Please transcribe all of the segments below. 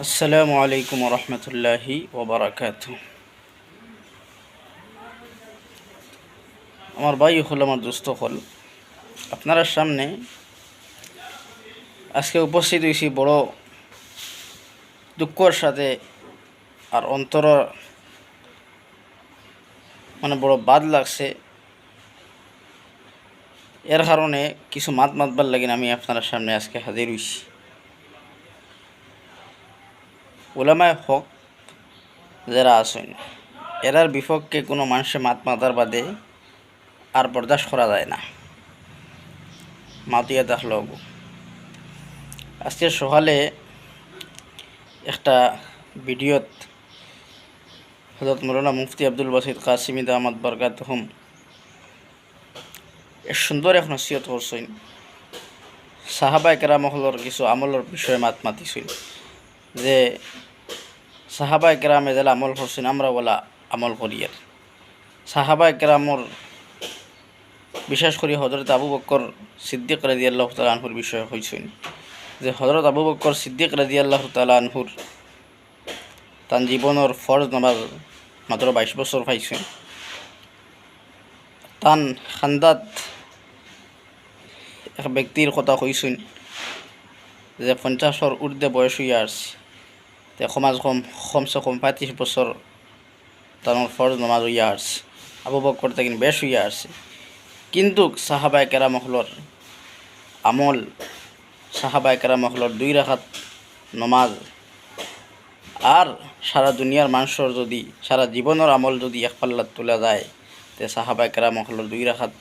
আসসালামু আলাইকুম রহমতুল্লাহি ওবরাকাতু। আমার ভাই হল, আমার দুস্থ হল, আপনার সামনে আজকে উপস্থিত হয়েছি বড় দুঃখের সাথে। আর অন্তর বড় বাদ লাগছে। এর কারণে কিছু মাতবার লাগিন আমি আপনার সামনে আজকে হাজির হইছি। উলামায়ে হক যারা আছেন, এরার বিপক্ষে কোনো মানুষে মাতার বাদে আর বরদাস্ত করা যায় না। মাতিয়া দেখল আজকে সকালে একটা ভিডিওত হযরত মৌলানা মুফতি আব্দুল বাসিত কাসিমি দামাত বরকাতুহুম সুন্দর এক নসিহত করছেন। সাহাবায়ে কেরামহলর কিছু আমলের বিষয়ে মাতিছেন যে সাহাবায়ে কেরামে যারা আমল করছেন আমরা ওলা আমল করি। আর সাহাবায়ে কেরামর বিশেষ করে হযরত আবু বকর সিদ্দিক রাদিয়াল্লাহু তাআলা আনহুর বিষয়ে হইছেন যে হযরত আবু বকর সিদ্দিক রাদিয়াল্লাহু তাআলা আনহুর তান জীবনের ফরজ নামাজ মাত্র 22 বছর পাইছেন। তান খান্দাত এক ব্যক্তির কথা কইছেন যে 50-এর ঊর্ধ্বে বয়স হইয়া আসছে, তে কমসে কম 35 বছর তার ফরজ নামাজ হইয়া আসছে। আবু বকর থেকে বেশ হইয়া আসছে। কিন্তু সাহাবায়ে কেরামহলর আমল, সাহাবায়ে কেরামহলর 2 রাকাত নমাজ আর সারা দুনিয়ার মানুষের যদি সারা জীবনের আমল যদি এক পাল্লাত তোলা যায়, তে সাহাবায়ে কেরামহলর 2 রাকাত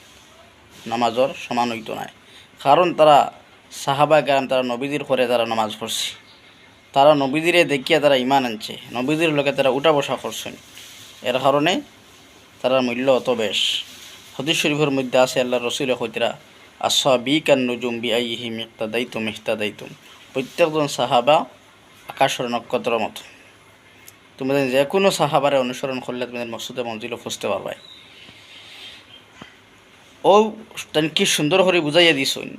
নামাজর সমান হইতো না। কারণ তারা সাহাবায়ে কেরাম তারা নবীদের করে তারা নামাজ পড়ছে, তারা নবীদিরে দেখিয়া তারা ইমান আনছে, নবীদের লোকে তারা উঠা বসা করছেন। এর কারণে তারার মূল্য অত বেশ। হাদিস শরীফের মধ্যে আছে আল্লাহ রসুল কইতরা আসহাবিকান নুজুম বিআইহিম ইহতাদাইতুম। প্রত্যেকজন সাহাবা আকাশের নক্ষত্রের মতো। তোমাদের যে কোনো সাহাবারে অনুসরণ করলে তোমাদের মকসুদে মঞ্জিলে পৌঁছতে পারবে। ও কি সুন্দর করে বুঝাইয়া দিছেন।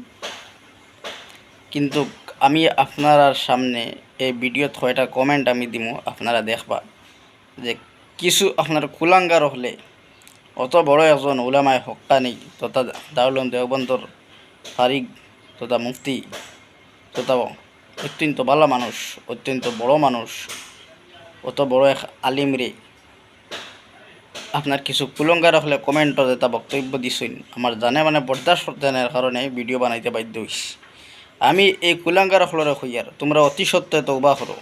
কিন্তু আমি আপনার সামনে এই ভিডিওত কয়টা কমেন্ট আমি দিমু, আপনারা দেখবা যে কিছু আপনার কুলাঙ্গার হলে অত বড় একজন উলামায়ে হক্কানি তথা দারুল উলুম দেওবন্দর ফারিক তথা মুফতি তথা অত্যন্ত ভালো মানুষ, অত্যন্ত বড় মানুষ, অত বড় এক আলিম রে আপনার কিছু কুলঙ্গার হলে কমেন্টত এটা বক্তব্য দিছেন। আমার বরদাস্ত করতে না কারণে ভিডিও বানাইতে বাধ্য হইছি। আমি এই কুলাঙ্গার হলরে হইয়ার তোমরা অতি সত্য তওবা করো,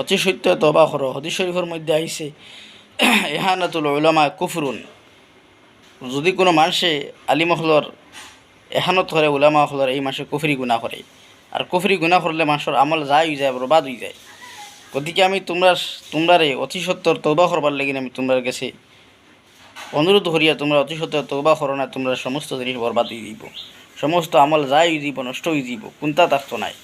অতি সত্য তওবা করো। হাদিস শরীফের মধ্যে আইছে ইহানাতুল উলামা কুফরুন। যদি কোনো মানুষে আলিমহলর এহানত করে উলামা হলর এই মাসে কুফরি গুনাহ করে, আর কুফরি গুনাহ করলে মানুষের আমল যায় হয়ে যায়, বরবাদ হয়ে যায়। গতিকে আমি তোমরারে অতি সত্তর তওবা করবার লাগি আমি তোমরার কাছে অনুরোধ করিয়া তোমরা অতি সত্তর তওবা করো না, তোমরা সমস্ত জিনিস বরবাদ হয়ে যাব, সমস্ত আমল যায় হয়ে যাব, নষ্ট হয়ে যাব, কোনটা থাকতো নাই।